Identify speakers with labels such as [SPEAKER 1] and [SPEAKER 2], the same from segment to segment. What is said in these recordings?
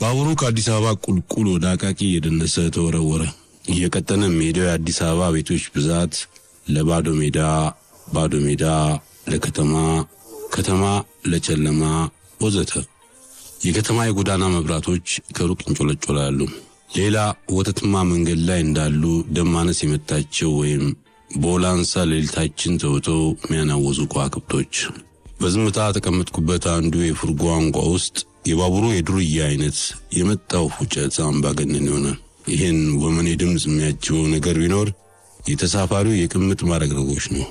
[SPEAKER 1] ባቡሩ ከአዲስ አበባ ቁልቁል ወደ አቃቂ እየደነሰ ተወረወረ። እየቀጠነ ሜዳው የአዲስ አበባ ቤቶች ብዛት ለባዶ ሜዳ ለከተማ፣ ከተማ ለጨለማ ወዘተ። የከተማ የጎዳና መብራቶች ከሩቅ እንጮለጮላሉ። ሌላ ወተትማ መንገድ ላይ እንዳሉ ደማነስ የመታቸው ወይም ቦላንሳ ሌሊታችን ተውተው የሚያናወዙ ከዋክብቶች። በዝምታ ተቀመጥኩበት አንዱ የፍርጎ አንቋ ውስጥ የባቡሩ የዱርዬ አይነት የመጣው ፉጨት አምባገነን ይሆናል። ይህን ወመኔ ድምፅ የሚያጅበው ነገር ቢኖር የተሳፋሪው የቅምጥ ማረግረጎች ነው።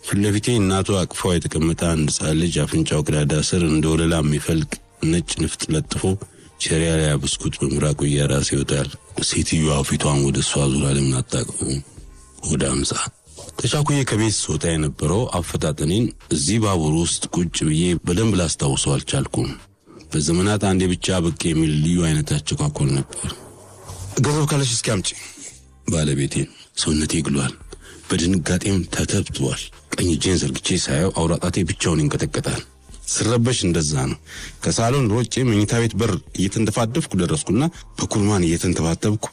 [SPEAKER 1] ፍለፊቴ እናቱ አቅፋው የተቀመጠ አንድ ሕፃን ልጅ አፍንጫው ቀዳዳ ስር እንደ ወለላ የሚፈልቅ ነጭ ንፍጥ ለጥፎ ቸሪያ ብስኩት በምራቁ እያራሰ ይወጣል። ሴትዮዋ ፊቷን ወደ እሷ ዙራ ለምን አታቅፉ ወደ አምሳ ተቻኩዬ ከቤት ስወጣ የነበረው አፈጣጠኔን እዚህ ባቡር ውስጥ ቁጭ ብዬ በደንብ ላስታውሰው አልቻልኩም። በዘመናት አንዴ ብቻ ብቅ የሚል ልዩ አይነት አቸኳኮል ነበር። ገንዘብ ካለሽ እስኪ አምጪ ባለቤቴ። ሰውነቴ ግሏል፣ በድንጋጤም ተተብቷል። ቀኝ እጄን ዘርግቼ ሳየው አውራጣቴ ብቻውን ይንቀጠቀጣል። ስረበሽ እንደዛ ነው። ከሳሎን ሮጬ መኝታ ቤት በር እየተንተፋደፍኩ ደረስኩና በኩርማን እየተንተባተብኩ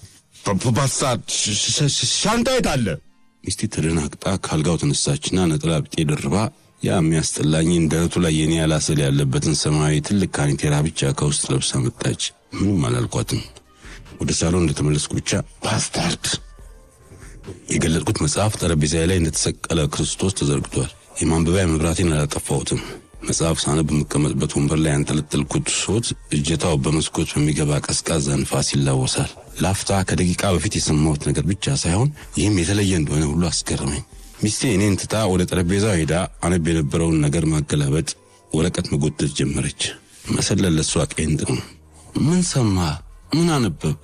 [SPEAKER 1] ባሳድ ሻንጣ የት አለ? ሚስቴ ተደናግጣ ካልጋው ተነሳችና ነጠላ ብጤ ደርባ ያ የሚያስጠላኝን ደረቱ ላይ የኔ ያላሰል ያለበትን ሰማያዊ ትልቅ ካኒቴራ ብቻ ከውስጥ ለብሳ መጣች። ምንም አላልኳትም። ወደ ሳሎን እንደተመለስኩ ብቻ ባስታርድ የገለጥኩት መጽሐፍ ጠረጴዛዬ ላይ እንደተሰቀለ ክርስቶስ ተዘርግቷል። የማንበቢያ መብራቴን አላጠፋሁትም። መጽሐፍ ሳነብ የምቀመጥበት ወንበር ላይ ያንጠለጠልኩት ሶት እጀታው በመስኮት በሚገባ ቀዝቃዛ ንፋስ ይላወሳል። ላፍታ ከደቂቃ በፊት የሰማሁት ነገር ብቻ ሳይሆን ይህም የተለየ እንደሆነ ሁሉ አስገረመኝ። ሚስቴ እኔን ትታ ወደ ጠረጴዛው ሄዳ አነብ የነበረውን ነገር ማገላበጥ፣ ወረቀት መጎተት ጀመረች። መሰለል ለሷ ቄንጥ ነው። ምን ሰማ? ምን አነበብክ?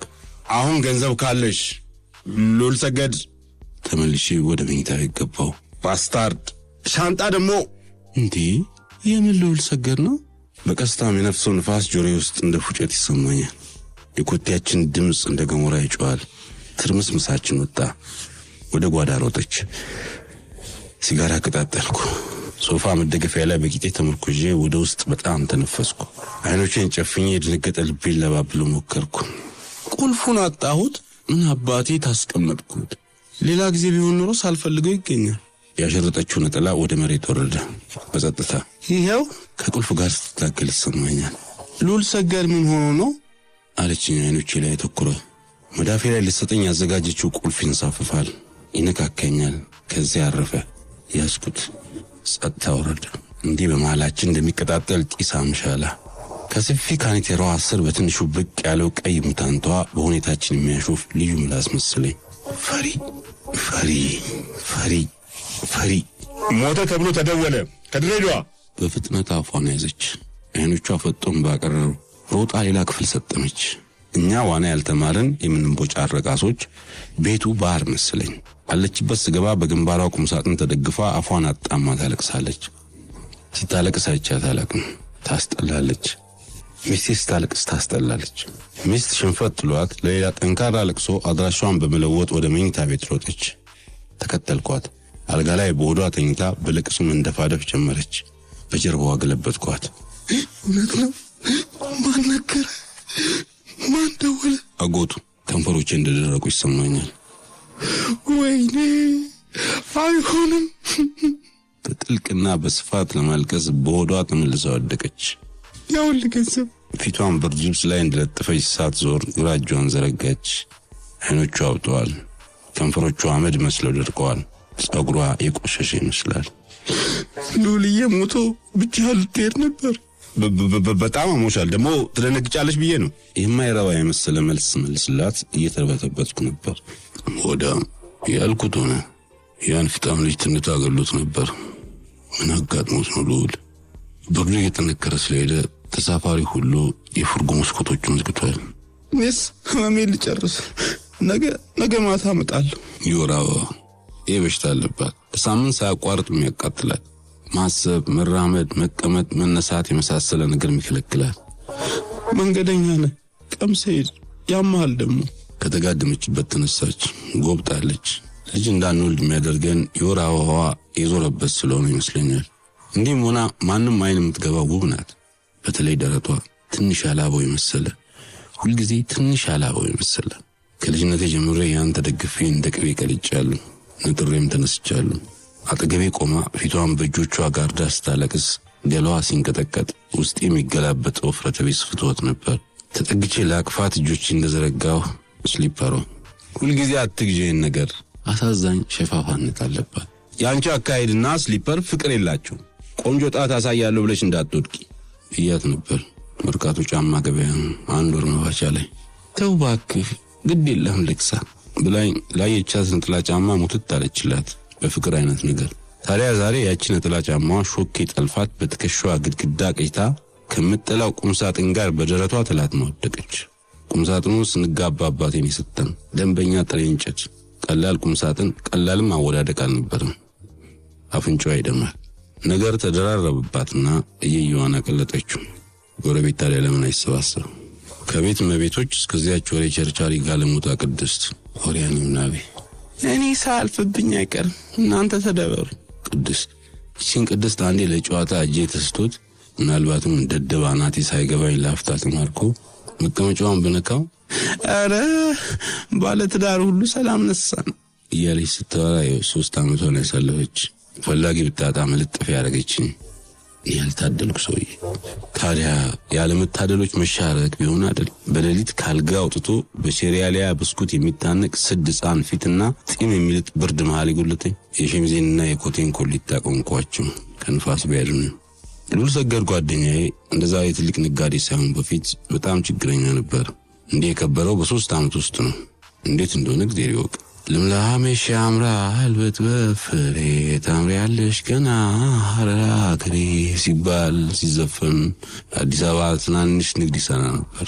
[SPEAKER 1] አሁን ገንዘብ ካለሽ ሉል ሰገድ። ተመልሼ ወደ መኝታ ቤት ገባሁ። ባስታርድ ሻንጣ ደግሞ እንዴ! የምን ሉል ሰገድ ነው? በቀስታም የነፍሰው ንፋስ ጆሮዬ ውስጥ እንደ ፉጨት ይሰማኛል። የኮቴያችን ድምፅ እንደ ገሞራ ይጮሃል። ትርምስምሳችን ወጣ። ወደ ጓዳ ሮጠች። ሲጋራ ቀጣጠልኩ። ሶፋ መደገፊያ ላይ በቂጤ ተመርኩዤ ወደ ውስጥ በጣም ተነፈስኩ። አይኖቼን ጨፍኜ የደነገጠ ልቤን ለባብሎ ሞከርኩ። ቁልፉን አጣሁት። ምን አባቴ ታስቀመጥኩት? ሌላ ጊዜ ቢሆን ኖሮ ሳልፈልገው ይገኛል። ያሸረጠችው ነጠላ ወደ መሬት ወረደ። በጸጥታ ይሄው ከቁልፉ ጋር ስትታገል ይሰማኛል። ሉል ሰገድ ምን ሆኖ ነው አለችኝ። አይኖቼ ላይ ተኩራ መዳፌ ላይ ልሰጠኝ ያዘጋጀችው ቁልፍ ይንሳፈፋል፣ ይነካከኛል። ከዚያ አረፈ። ያስኩት። ጸጥታ ወረደ። እንዲህ በመሃላችን እንደሚቀጣጠል ጢስ አምሻላ። ከሰፊ ካኒቴራዋ ስር በትንሹ ብቅ ያለው ቀይ ሙታንቷ በሁኔታችን የሚያሾፍ ልዩ ምላስ መሰለኝ። ፈሪ ሞተ ተብሎ ተደወለ ከድሬዳዋ። በፍጥነት አፏን ያዘች። አይኖቿ ፈጦም ባቀረሩ። ሮጣ ሌላ ክፍል ሰጠመች። እኛ ዋና ያልተማርን የምንቦጫ ረቃሶች ቤቱ ባህር መሰለኝ። አለችበት ስገባ በግንባሯ ቁምሳጥን ተደግፋ አፏን አጣማ ታለቅሳለች። ሲታለቅስ አይቻት አላቅም። ታስጠላለች። ሚስቴ ስታለቅስ ታስጠላለች። ሚስት ሽንፈት ጥሏት ለሌላ ጠንካራ ለቅሶ አድራሿን በመለወጥ ወደ መኝታ ቤት ሮጠች። ተከተልኳት። አልጋ ላይ በሆዷ ተኝታ በለቅሶ መንደፋደፍ ጀመረች። በጀርባዋ ገለበጥኳት። እውነት ነው? ማን ነገረ? ማን ደወለ? አጎቱ። ከንፈሮቼ እንደደረቁ ይሰማኛል። ወይኔ አይሆንም። በጥልቅና በስፋት ለማልቀስ በሆዷ ተመልሳ ወደቀች። ያውል ገንዘብ። ፊቷን ብርድ ልብስ ላይ እንደለጠፈች ሳትዞር ግራ እጇን ዘረጋች። አይኖቿ አብጠዋል። ከንፈሮቿ አመድ መስለው ደርቀዋል። ጸጉሯ የቆሸሸ ይመስላል። ሉልዬ ሞቶ ብቻ ልትሄድ ነበር? በጣም አሞሻል። ደግሞ ትደነግጫለሽ ብዬ ነው። የማይረባ የመሰለ መልስ መልስላት እየተርበተበትኩ ነበር። ወዳ ያልኩት ሆነ። ያን ፍጣም ልጅ ትንታ ገሎት ነበር። ምን አጋጥሞት ነው ሉል? ብርዱ እየጠነከረ ስለሄደ ተሳፋሪ ሁሉ የፍርጎ መስኮቶቹን ዝግቷል። እኔስ ህመሜን ልጨርስ። ነገ ማታ እመጣለሁ። ይወራዋ ይህ በሽታ አለባት። ሳምንት ሳያቋርጥ የሚያቃጥላል። ማሰብ፣ መራመድ፣ መቀመጥ፣ መነሳት የመሳሰለ ነገር የሚከለክላል። መንገደኛ ነህ፣ ቀምሰህ ያማል። ደግሞ ከተጋደመችበት ተነሳች። ጎብጣለች። ልጅ እንዳንወልድ የሚያደርገን የወር አበባዋ የዞረበት ስለሆነ ይመስለኛል። እንዲህም ሆና ማንም አይን የምትገባ ውብ ናት። በተለይ ደረቷ ትንሽ ያላበው የመሰለ ሁልጊዜ ትንሽ አላባው ይመስላል። ከልጅነቴ ጀምሮ ያን ተደግፌ እንደ ቅቤ ቀልጫለሁ፣ ነጥሬም ተነስቻለሁ። አጠገቤ ቆማ ፊቷን በእጆቿ ጋርዳ ስታለቅስ ገላዋ ሲንቀጠቀጥ ውስጤ የሚገላበጥ ወፍረተ ቢስ ፍትወት ነበር። ተጠግቼ ላቅፋት እጆቼ እንደዘረጋሁ ስሊፐሯ ሁልጊዜ አትግዢን ነገር አሳዛኝ ሸፋፋነት አለባት። ያንቺ አካሄድና ስሊፐር ፍቅር የላቸው። ቆንጆ ጣት አሳያለሁ ብለሽ እንዳትወድቂ ብያት ነበር። መርካቶ ጫማ ገበያ አንድ ወር መባቻ ላይ ተው እባክህ ግድ የለህም ልክሳ ብላኝ ላየቻት ነጠላ ጫማ ሙትት አለችላት በፍቅር አይነት ነገር። ታዲያ ዛሬ ያቺ ነጠላ ጫማዋ ሾኬ ጠልፋት በትከሻዋ ግድግዳ ቀይታ ከምጥላው ቁምሳጥን ጋር በደረቷ ተላትማ ወደቀች። ቁምሳጥኑ ስንጋባ አባቴን የሰጠን ደንበኛ ጥሬ እንጨት፣ ቀላል ቁምሳጥን፣ ቀላልም አወዳደቅ አልነበረም። አፍንጫዋ ይደማል። ነገር ተደራረበባትና እየየዋን አቀለጠችው። ጎረቤት ታዲያ ለምን አይሰባሰብ? ከቤት መቤቶች እስከዚያች ወሬ ቸርቻሪ ጋለሞታ ቅድስት ሆሪያን ይምናቤ እኔ ሳልፍብኝ አይቀርም እናንተ ተደበሩ። ቅድስት እቺን ቅድስት አንዴ ለጨዋታ እጄ ተስቶት ምናልባትም ደደባ ናቴ ሳይገባኝ ላፍታ ተማርኮ መቀመጫዋን በነካው አረ ባለ ትዳር ሁሉ ሰላም ነሳን እያለች ስትወራ 3 ዓመቷን ያሳለፈች ፈላጊ ብታጣ መልጥፍ ያደረገችኝ ያልታደልኩ ሰውዬ። ታዲያ ያለመታደሎች መሻረክ ቢሆን አይደል በሌሊት ካልጋ አውጥቶ በሴሪያሊያ ብስኩት የሚታነቅ ስድ ሕፃን ፊትና ጢም የሚልጥ ብርድ መሃል ይጎልተኝ የሸሚዜንና የኮቴን ኮሊታ ቆንቋቸው ከንፋስ ቢያድኑ። ሉል ሰገድ ጓደኛዬ እንደዛ የትልቅ ነጋዴ ሳይሆን በፊት በጣም ችግረኛ ነበር። እንዲህ የከበረው በ3 ዓመት ውስጥ ነው። እንዴት እንደሆነ እግዚአብሔር ይወቅ። ልምላሜሽ ያምራል በፍሬ ታምሪያለሽ ገና ሀረራክሬ ሲባል ሲዘፈን አዲስ አበባ ትናንሽ ንግድ ይሰራ ነበር።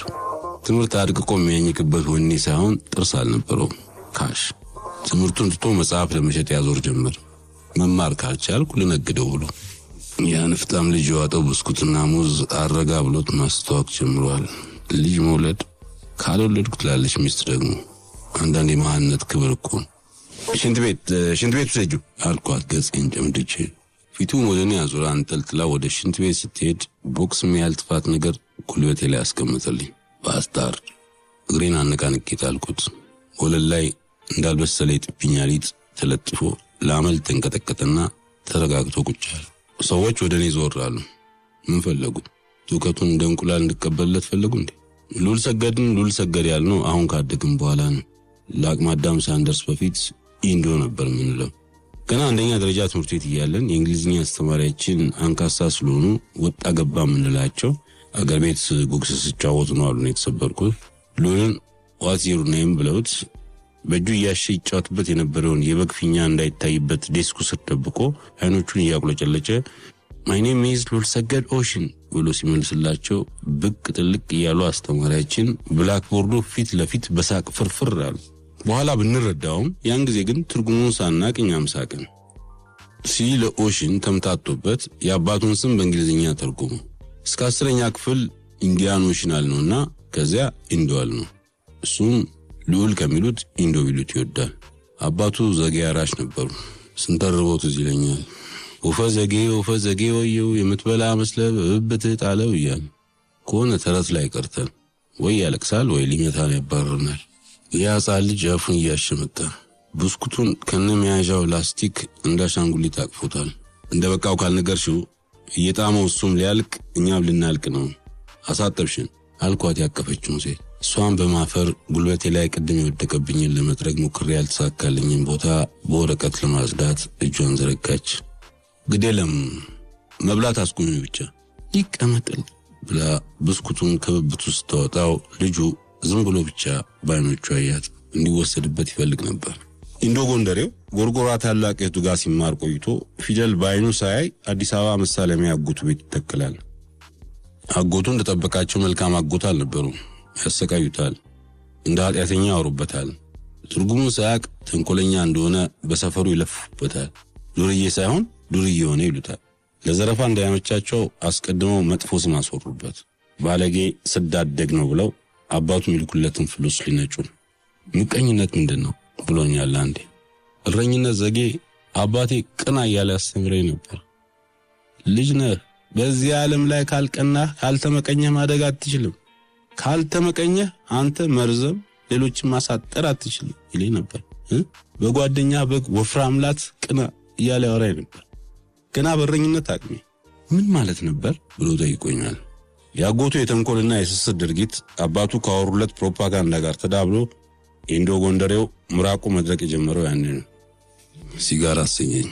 [SPEAKER 1] ትምህርት አድቅቆ የሚያኝክበት ወኔ ሳይሆን ጥርስ አልነበረው ካሽ። ትምህርቱን ትቶ መጽሐፍ ለመሸጥ ያዞር ጀመር። መማር ካልቻልኩ ልነግደው ብሎ ያንፍታም ልጅ ዋጠው ብስኩትና ሙዝ አረጋ ብሎት ማስተዋወቅ ጀምሯል። ልጅ መውለድ ካልወለድኩ ትላለች ሚስት ደግሞ አንዳንዴ ማንነት ክብር እኮ ነው። ሽንት ቤት ሰጁ አልኳት ገጽን ጀምድቼ። ፊቱን ወደኔ አዙራ አንጠልጥላ ወደ ሽንት ቤት ስትሄድ ቦክስ የሚያህል ጥፋት ነገር ጉልበቴ ላይ አስቀምጠልኝ። ባስታር እግሬን አነቃንቄ ጣልኩት። ወለል ላይ እንዳልበሰለ የጥብኛ ሊጥ ተለጥፎ ለአመል ተንቀጠቀጠና ተረጋግቶ ቁጭ አለ። ሰዎች ወደኔ ዞራሉ። ምን ፈለጉ? ትውከቱን እንደ እንቁላል እንድቀበልለት ፈለጉ እንዴ? ሉል ሰገድ ያልነው አሁን ካደግን በኋላ ነው። ለአቅመ አዳም ሳንደርስ በፊት ኢንዶ ነበር የምንለው። ገና አንደኛ ደረጃ ትምህርት ቤት እያለን የእንግሊዝኛ አስተማሪያችን አንካሳ ስለሆኑ ወጣ ገባ የምንላቸው አገር ቤት ጉግስ ሲጫወቱ ነው አሉን የተሰበርኩት። ሉልን ዋትስ ዩር ኔም ብለውት በእጁ እያሸ ይጫወትበት የነበረውን የበግ ፊኛ እንዳይታይበት ዴስኩ ስር ደብቆ አይኖቹን እያቁለጨለጨ ማይ ኔም ኢዝ ሉል ሰገድ ኦሽን ብሎ ሲመልስላቸው ብቅ ጥልቅ እያሉ አስተማሪያችን ብላክቦርዱ ፊት ለፊት በሳቅ ፍርፍር አሉ። በኋላ ብንረዳውም ያን ጊዜ ግን ትርጉሙን ሳናቅ እኛም ሳቅን። ሲ ለኦሽን ተምታቶበት የአባቱን ስም በእንግሊዝኛ ተርጉሙ። እስከ 10ኛ ክፍል ኢንዲያን ኦሽን አልነውና ከዚያ ኢንዶ አልነው። እሱም ልዑል ከሚሉት ኢንዶ ቢሉት ይወዳል። አባቱ ዘጌ አራሽ ነበሩ። ስንተርቦት እዚህ ይለኛል ወፈ ዘጌ ወየው የምትበላ መስለህ በብብትህ ጣለው እያል ከሆነ ተረት ላይ ቀርተን ወይ ያለቅሳል ወይ ሊመታን ያባርናል። ያጻል ልጅ አፉን እያሸመጣ ብስኩቱን ከነመያዣው ላስቲክ እንዳሻንጉሊት አቅፎታል። እንደ በቃው ካልነገርሽው እየጣመው እሱም ሊያልቅ እኛም ልናልቅ ነው። አሳጠብሽን አልኳት ያቀፈችውን ሴት። እሷን በማፈር ጉልበቴ ላይ ቅድም የወደቀብኝን ለመጥረግ ሞክሬ ያልተሳካልኝን ቦታ በወረቀት ለማጽዳት እጇን ዘረጋች። ግዴለም መብላት አስቁሚ ብቻ ይቀመጥል ብላ ብስኩቱን ከብብቱ ስትወጣው ልጁ ዝም ብሎ ብቻ ባይኖቹ አያት። እንዲወሰድበት ይፈልግ ነበር። ኢንዶ ጎንደሬው ጎርጎራ ታላቅ እህቱ ጋር ሲማር ቆይቶ ፊደል ባይኑ ሳያይ አዲስ አበባ መሳለሚያ አጎቱ ቤት ይተከላል። አጎቱ እንደጠበቃቸው መልካም አጎት አልነበሩም። ያሰቃዩታል፣ እንደ ኃጢአተኛ ያወሩበታል። ትርጉሙን ሳያቅ ተንኮለኛ እንደሆነ በሰፈሩ ይለፉበታል። ዱርዬ ሳይሆን ዱርዬ ሆነ ይሉታል። ለዘረፋ እንዳያመቻቸው አስቀድመው መጥፎ ስም አስወሩበት። ባለጌ ስዳደግ ነው ብለው አባቱ ሚልኩለትን ፍሉስ ሊነጩ። ምቀኝነት ምንድን ነው ብሎኛል አንዴ። እረኝነት ዘጌ አባቴ ቅና እያለ ያስተምረኝ ነበር። ልጅ ነህ፣ በዚህ ዓለም ላይ ካልቀናህ ካልተመቀኘህ ማደግ አትችልም። ካልተመቀኘ አንተ መርዘም ሌሎችን ማሳጠር አትችልም ይለኝ ነበር። በጓደኛ በግ ወፍራምላት ቅና እያለ ያወራኝ ነበር። ገና በረኝነት አቅሜ ምን ማለት ነበር ብሎ ጠይቆኛል። ያጎቱ የተንኮልና የስስት ድርጊት አባቱ ካወሩለት ፕሮፓጋንዳ ጋር ተዳብሎ ኢንዶ ጎንደሬው ምራቁ መድረቅ የጀመረው ያኔ ነው። ሲጋራ አሰኘኝ።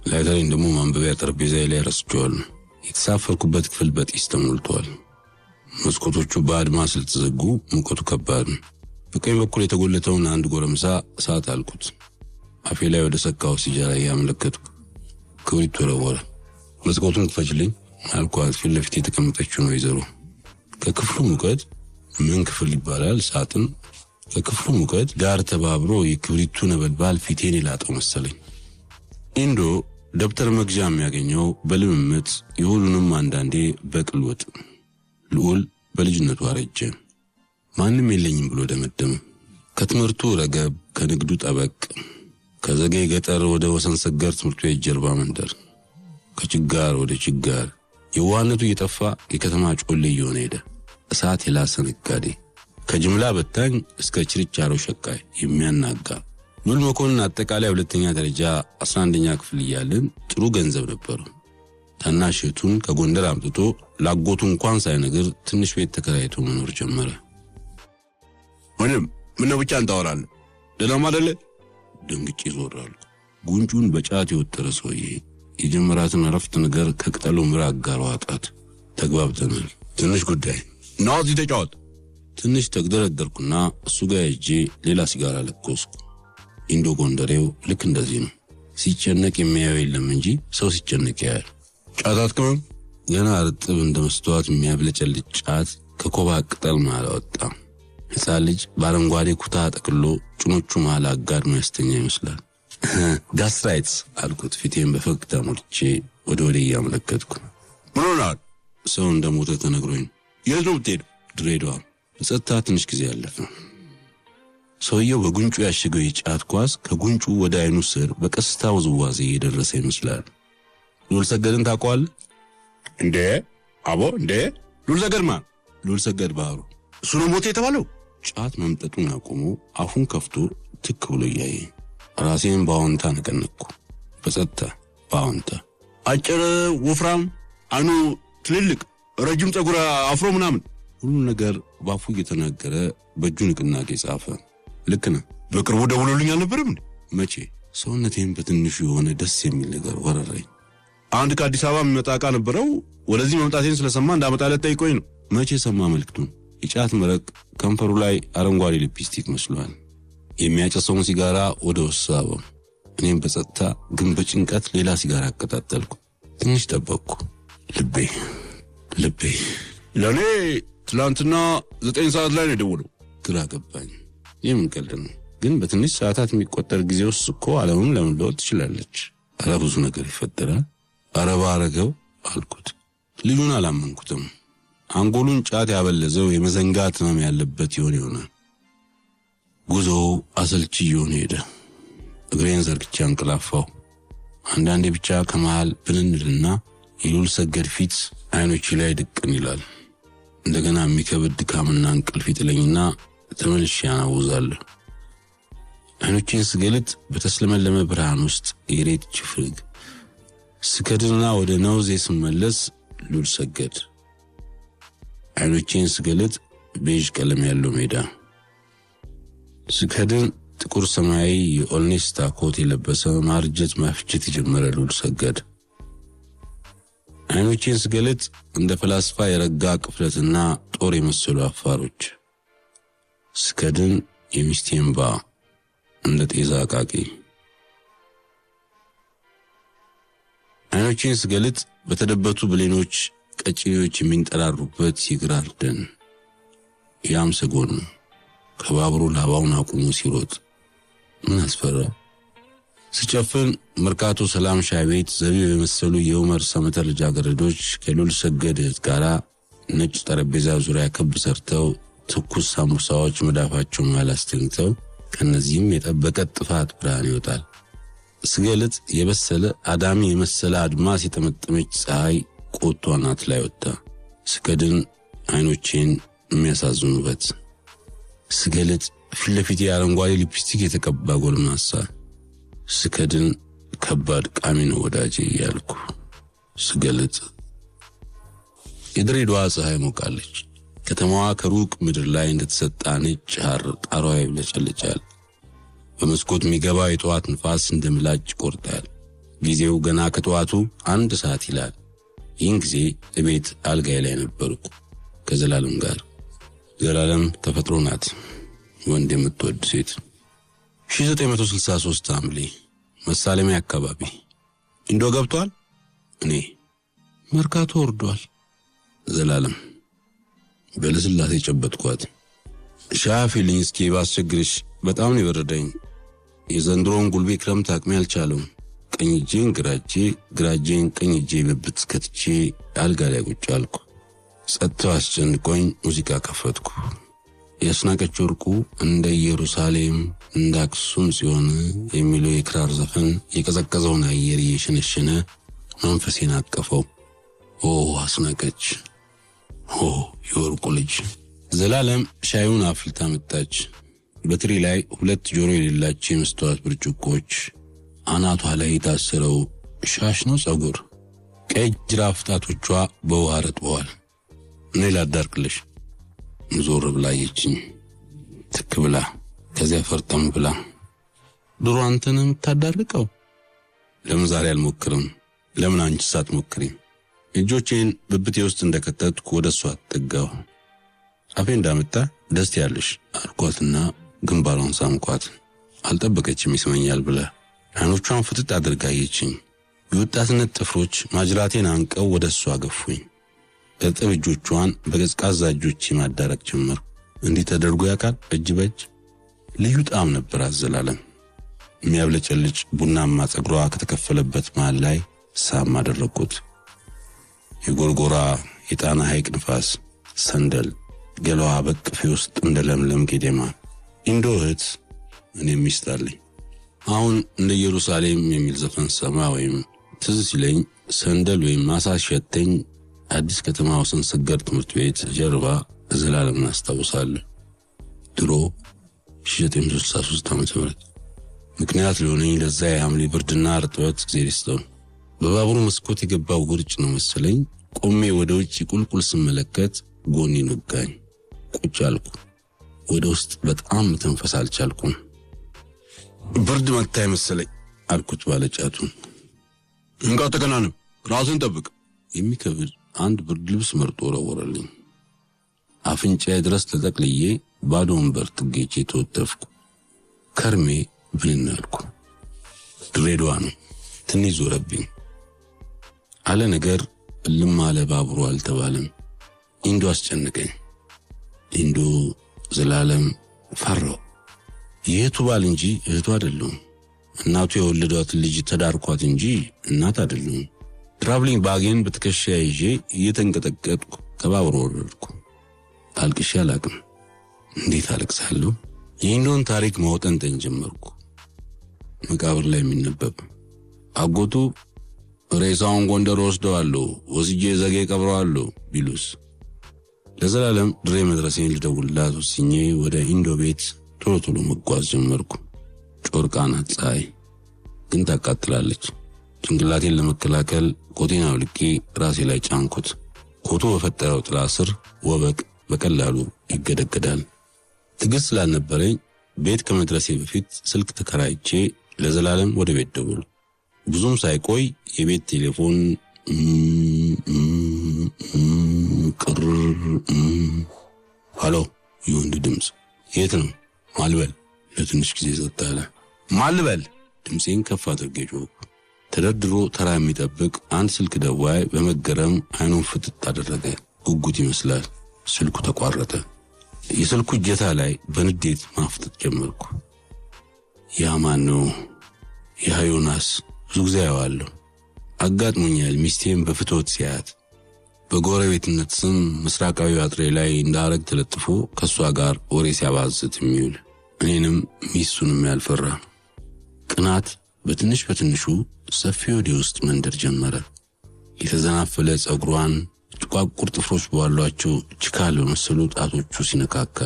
[SPEAKER 1] ላይተሪን ደግሞ ማንበቢያ ጠረጴዛዬ ላይ ረስቼዋለሁ። የተሳፈርኩበት ክፍል በጢስ ተሞልቷል። መስኮቶቹ በአድማ ስለተዘጉ ሙቀቱ ከባድ ነው። በቀኝ በኩል የተጎለተውን አንድ ጎረምሳ እሳት አልኩት። አፌ ላይ ወደ ሰካው ሲጃራ ያመለከትኩ። ክብሪት ወረወረ። መስኮቱን ክፈችልኝ አልኳት። ፊት ለፊት የተቀመጠችው ነው ወይዘሮ። ከክፍሉ ሙቀት ምን ክፍል ይባላል ሳጥን ከክፍሉ ሙቀት ጋር ተባብሮ የክብሪቱ ነበልባል ፊቴን ይላጠው መሰለኝ። ኢንዶ ደብተር መግዣ የሚያገኘው በልምምት የሁሉንም አንዳንዴ በቅልወጥ ልዑል በልጅነቱ አረጀ። ማንም የለኝም ብሎ ደመደመ። ከትምህርቱ ረገብ፣ ከንግዱ ጠበቅ፣ ከዘጌ ገጠር ወደ ወሰን ሰገር ትምህርቱ የጀርባ መንደር፣ ከችጋር ወደ ችጋር የዋነቱ እየጠፋ የከተማ ጮሌ እየሆነ ሄደ። እሳት የላሰ ነጋዴ፣ ከጅምላ በታኝ እስከ ችርቻሮ ሸቃይ የሚያናጋ። ሉል መኮንን አጠቃላይ ሁለተኛ ደረጃ 11ኛ ክፍል እያለን ጥሩ ገንዘብ ነበሩ። ታናሽቱን ከጎንደር አምጥቶ ላጎቱ እንኳን ሳይነግር ትንሽ ቤት ተከራይቶ መኖር ጀመረ። ምን ብቻ እንታወራለን? ደህና አይደለ? ደንግጬ ዞራለሁ። ጉንጩን በጫት የወጠረ ሰውዬ የጀመራትን አረፍት ነገር ከቅጠሉ ምራቅ ጋር ዋጣት። ተግባብተናል። ትንሽ ጉዳይ ነው እዚህ ተጫወት። ትንሽ ተግደረደርኩና እሱ ጋር ሄጄ ሌላ ሲጋራ ለኮስኩ። ኢንዶ ጎንደሬው ልክ እንደዚህ ነው። ሲጨነቅ የሚያየው የለም እንጂ ሰው ሲጨነቅ ያያል። ጫት አትቅምም? ገና እርጥብ እንደመስተዋት የሚያብለጨልጭ ጫት ከኮባ ቅጠል መሃል አወጣ። ሕፃን ልጅ በአረንጓዴ ኩታ ጠቅሎ ጭኖቹ መሃል አጋድሞ ያስተኛ ይመስላል። ጋስትራይትስ አልኩት ፊቴን በፈገግታ ሞልቼ ወደ እያመለከትኩ። ምን ሆናል? ሰው እንደሞተ ተነግሮኝ። የት ነው የምትሄደው? ድሬዳዋ። በጸጥታ ትንሽ ጊዜ አለፈ። ሰውየው በጉንጩ ያሸገው የጫት ኳስ ከጉንጩ ወደ አይኑ ስር በቀስታ ውዝዋዜ የደረሰ ይመስላል። ሉል ሰገድን ታውቀዋለህ እንዴ? አቦ እንዴ! ሉል ሰገድ ማን? ሉል ሰገድ ባህሩ። እሱ ነው ሞተ የተባለው? ጫት መምጠጡን አቁሞ አፉን ከፍቶ ትክ ብሎ እያየ ራሴን በአዎንታ ነቀነቅኩ። በጸጥታ በአዎንታ። አጭር፣ ወፍራም፣ አይኑ ትልልቅ፣ ረጅም ጸጉር አፍሮ ምናምን ሁሉ ነገር ባፉ እየተናገረ በእጁ ንቅናቄ ጻፈ። ልክ ነህ። በቅርቡ ደውሎልኝ አልነበረም? መቼ? ሰውነቴን በትንሹ የሆነ ደስ የሚል ነገር ወረረኝ። አንድ ከአዲስ አበባ የሚመጣ ዕቃ ነበረው። ወደዚህ መምጣቴን ስለሰማ እንዳመጣለት ጠይቆኝ ነው። መቼ ሰማ መልክቱን? የጫት መረቅ ከንፈሩ ላይ አረንጓዴ ሊፕስቲክ መስሏል። የሚያጨሰውን ሲጋራ ወደ ወሳበው። እኔም በጸጥታ ግን በጭንቀት ሌላ ሲጋራ አቀጣጠልኩ። ትንሽ ጠበቅኩ። ልቤ ለኔ ትላንትና 9 ሰዓት ላይ ነው የደወለው። ግራ ገባኝ። የምን ቀልድ ነው? ግን በትንሽ ሰዓታት የሚቆጠር ጊዜ ውስጥ እኮ ዓለምን ለመለወጥ ትችላለች። ኧረ ብዙ ነገር ይፈጠራል። ኧረ ባረገው አልኩት። ልጁን አላመንኩትም። አንጎሉን ጫት ያበለዘው የመዘንጋት ህመም ያለበት ይሆናል። ጉዞው አሰልቺ እየሆነ ሄደ። እግሬን ዘርግቼ አንቀላፋሁ። አንዳንዴ ብቻ ከመሃል ብንንልና የሉል ሰገድ ፊት አይኖቼ ላይ ድቅን ይላል። እንደገና የሚከብድ ድካምና እንቅልፍ ይጥለኝና ተመልሼ አናውዛለሁ። አይኖቼን ስገልጥ በተስለመለመ ብርሃን ውስጥ የሬት ችፍርግ። ስከድና ወደ ነውዜ ስመለስ ሉል ሰገድ። አይኖቼን ስገልጥ ቤዥ ቀለም ያለው ሜዳ። ስከድን ጥቁር ሰማያዊ የኦልኔስታ ኮት የለበሰ ማርጀት ማፍጀት የጀመረ ሉል ሰገድ። አይኖቼን ስገልጥ እንደ ፈላስፋ የረጋ ቅፍለትና ጦር የመሰሉ አፋሮች። ስከድን የሚስቴን እንባ እንደ ጤዛ አቃቂ። አይኖቼን ስገልጥ በተደበቱ ብሌኖች ቀጭኔዎች የሚንጠራሩበት የግራር ደን። ያም ሰጎን ከባቡሩ ላባውን አቁሞ ሲሮጥ ምን አስፈራ። ስጨፍን መርካቶ ሰላም ሻይ ቤት ዘቢብ የመሰሉ የዑመር ሰመተር ልጃገረዶች ከሉል ሰገድ ጋራ ነጭ ጠረጴዛ ዙሪያ ክብ ሰርተው ትኩስ ሳሙሳዎች መዳፋቸው መሃል አስተኝተው ከነዚህም የጠበቀ ጥፋት ብርሃን ይወጣል። ስገልጥ የበሰለ አዳሚ የመሰለ አድማስ የጠመጠመች ፀሐይ ቆቷ ናት ላይ ወጣ። ስከድን አይኖቼን የሚያሳዝን ውበት። ስገለጥ ፊት ለፊቴ አረንጓዴ ሊፕስቲክ የተቀባ ጎልማሳ፣ ስከድን ከባድ ቃሚ ነው ወዳጄ እያልኩ ስገለጥ የድሬዳዋ ፀሐይ ሞቃለች። ከተማዋ ከሩቅ ምድር ላይ እንደተሰጣ ነጭ ሐር ጣራዋ ይብለጨልጫል። በመስኮት የሚገባ የጠዋት ንፋስ እንደምላጭ ይቆርጣል። ጊዜው ገና ከጠዋቱ 1 ሰዓት ይላል። ይህን ጊዜ እቤት አልጋዬ ላይ ነበርኩ ከዘላለም ጋር። ዘላለም ተፈጥሮ ናት፣ ወንድ የምትወድ ሴት። 1963 ሐምሌ መሳለሚያ አካባቢ። ኢንዶ ገብቷል? እኔ መርካቶ ወርዷል። ዘላለም በልስላሴ ጨበጥኳት። ሻፊልኝ እስኪ ባስቸግርሽ፣ በጣም ነው የበረደኝ። የዘንድሮን ጉልቤ ክረምት አቅሜ አልቻለውም። ቀኝ እጄን ግራ እጄን ቀኝ እጄ ብብት ከትቼ አልጋ ላይ ቁጭ አልኩ። ጸጥታው አስጨንቆኝ ሙዚቃ ከፈትኩ። ያስናቀች ወርቁ እንደ ኢየሩሳሌም እንደ አክሱም ጽዮን የሚለው የክራር ዘፈን የቀዘቀዘውን አየር እየሸነሸነ መንፈሴን አቀፈው። ኦ አስናቀች፣ ኦ የወርቁ ልጅ። ዘላለም ሻዩን አፍልታ መጣች። በትሪ ላይ 2 ጆሮ የሌላቸው የመስታወት ብርጭቆች፣ አናቷ ላይ የታሰረው ሻሽ ነው ጸጉር፣ ቀይ ጅራፍ ጣቶቿ በውሃ ረጥበዋል። እኔ ላዳርቅልሽ። ዞር ብላ አየችኝ፣ ትክ ብላ፣ ከዚያ ፈርጠም ብላ። ድሮ አንተን የምታዳርቀው? ለምን ዛሬ አልሞክርም? ለምን አንቺ ሳትሞክሪም? እጆቼን ብብቴ ውስጥ እንደከተትኩ ወደሷ አትጠጋው። አፌ እንዳመጣ ደስ ያለሽ አልኳትና ግንባሯን ሳምኳት። አልጠበቀችም ይስመኛል ብላ። አይኖቿን ፍጥጥ አድርጋ አየችኝ። የወጣትነት ጥፍሮች ማጅራቴን አንቀው ወደሷ ገፉኝ። እርጥብ እጆቿን በቀዝቃዛ እጆቼ ማዳረቅ ጀመርኩ። እንዲህ ተደርጎ ያውቃል? እጅ በእጅ ልዩ ጣዕም ነበር። ዘላለም የሚያብለጨልጭ ቡናማ ጸጉሯ ከተከፈለበት መሃል ላይ ሳም አደረኩት። የጎርጎራ የጣና ሐይቅ ንፋስ፣ ሰንደል፣ ገላዋ በቅፌ ውስጥ እንደ ለምለም ቄጤማ። ኢንዶ እህት፣ እኔም ሚስት አለኝ። አሁን እንደ ኢየሩሳሌም የሚል ዘፈን ሰማ ወይም ትዝ ሲለኝ ሰንደል ወይም ማሳ ሸተኝ አዲስ ከተማ ወሰን ሰገድ ትምህርት ቤት ጀርባ ዘላለምን አስታውሳለሁ። ድሮ 1963 ዓ.ም ምክንያት ሊሆነኝ ለዛ የሐምሌ ብርድና እርጥበት ጊዜ ይስተው። በባቡሩ መስኮት የገባው ውርጭ ነው መሰለኝ። ቆሜ ወደ ውጭ ቁልቁል ስመለከት ጎኔን ወጋኝ። ቁጭ አልኩ። ወደ ውስጥ በጣም መተንፈስ አልቻልኩም። ብርድ መታኝ መሰለኝ አልኩት ባለጫቱን። እንቃ ተከናነብ፣ ራስን ጠብቅ የሚከብድ አንድ ብርድ ልብስ መርጦ ወረወረልኝ። አፍንጫዬ ድረስ ተጠቅልዬ ባዶ ወንበር ትጌቼ ተወተፍኩ። ከርሜ ብንን አልኩ። ድሬዳዋ ነው። ትንሽ ዞረብኝ። አለ ነገር እልም አለ ባቡሩ አልተባለም። ኢንዶ አስጨነቀኝ። ኢንዶ ዘላለም ፈራው። የእህቱ ባል እንጂ እህቱ አይደለም። እናቱ የወለዷት ልጅ ተዳርኳት እንጂ እናት አይደለም። ትራቭሊንግ ባጌን በትከሻ ይዤ እየተንቀጠቀጥኩ ከባቡሩ ወረድኩ። አልቅሼ አላቅም። እንዴት አለቅሳለሁ? የኢንዶን ታሪክ ማውጠንጠን ጀመርኩ። መቃብር ላይ የሚነበብ አጎቱ ሬሳውን ጎንደር ወስደዋለሁ፣ ወስጄ ዘጌ ቀብረዋለሁ ቢሉስ? ለዘላለም ድሬ መድረሴን ልደውልላት ወስኜ ወደ ኢንዶ ቤት ቶሎ ቶሎ መጓዝ ጀመርኩ። ጮርቃ ናት ፀሐይ፣ ግን ታቃጥላለች። ጭንቅላቴን ለመከላከል ኮቴን አውልቄ ራሴ ላይ ጫንኩት። ኮቱ በፈጠረው ጥላ ስር ወበቅ በቀላሉ ይገደገዳል። ትግስት ስላልነበረኝ ቤት ከመድረሴ በፊት ስልክ ተከራይቼ ለዘላለም ወደ ቤት ደወልኩ። ብዙም ሳይቆይ የቤት ቴሌፎን ቅር። ሃሎ፣ የወንድ ድምፅ። የት ነው? ማልበል። ለትንሽ ጊዜ ጸጥ አለ። ማልበል። ድምፄን ከፍ አድርጌ ጮኽኩ። ተደርድሮ ተራ የሚጠብቅ አንድ ስልክ ደዋይ በመገረም አይኑን ፍጥጥ አደረገ። ጉጉት ይመስላል። ስልኩ ተቋረጠ። የስልኩ እጀታ ላይ በንዴት ማፍጠጥ ጀመርኩ። ያ ማን ነው? ያ ዮናስ። ብዙ ጊዜ አየዋለሁ። አጋጥሞኛል ሚስቴን በፍቶት ሲያት። በጎረቤትነት ስም ምስራቃዊ አጥሬ ላይ እንዳረግ ተለጥፎ ከሷ ጋር ወሬ ሲያባዝት የሚውል እኔንም ሚስቱንም ያልፈራ። ቅናት በትንሽ በትንሹ ሰፊ ወዴ ውስጥ መንደር ጀመረ። የተዘናፈለ ጸጉሯን፣ ጥቋቁር ጥፍሮች ባሏቸው ችካል በመሰሉ ጣቶቹ ሲነካካ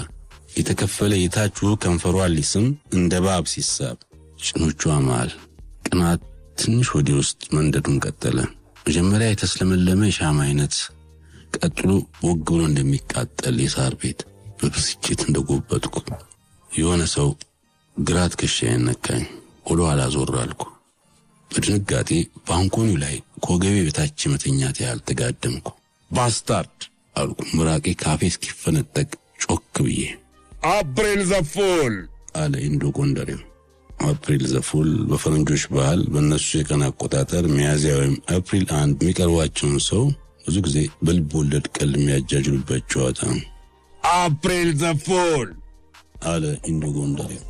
[SPEAKER 1] የተከፈለ የታቹ ከንፈሯ ሊስም እንደ ባብ ሲሳብ ጭኖቿ መሃል ቅናት ትንሽ ወደ ውስጥ መንደዱን ቀጠለ። መጀመሪያ የተስለመለመ የሻማ አይነት፣ ቀጥሎ ወግ ብሎ እንደሚቃጠል የሳር ቤት በብስጭት እንደጎበጥኩ የሆነ ሰው ግራ ትከሻዬን ነካኝ። ወደ ኋላ ዞር አልኩ። በድንጋጤ ባንኮኒው ላይ ከወገቤ በታች መተኛት ያህል ተጋደምኩ። ባስታርድ አልኩ ምራቄ ካፌ እስኪፈነጠቅ ጮክ ብዬ።
[SPEAKER 2] አፕሪል ዘፉል
[SPEAKER 1] አለ ኢንዶ ጎንደሬው። አፕሪል ዘፉል በፈረንጆች ባህል በእነሱ የቀን አቆጣጠር ሚያዝያ ወይም አፕሪል 1 የሚቀርባቸውን ሰው ብዙ ጊዜ በልብ ወለድ ቀልድ የሚያጃጅሉበት ጨዋታ ነው።
[SPEAKER 2] አፕሪል ዘፉል
[SPEAKER 1] አለ ኢንዶ ጎንደሬው።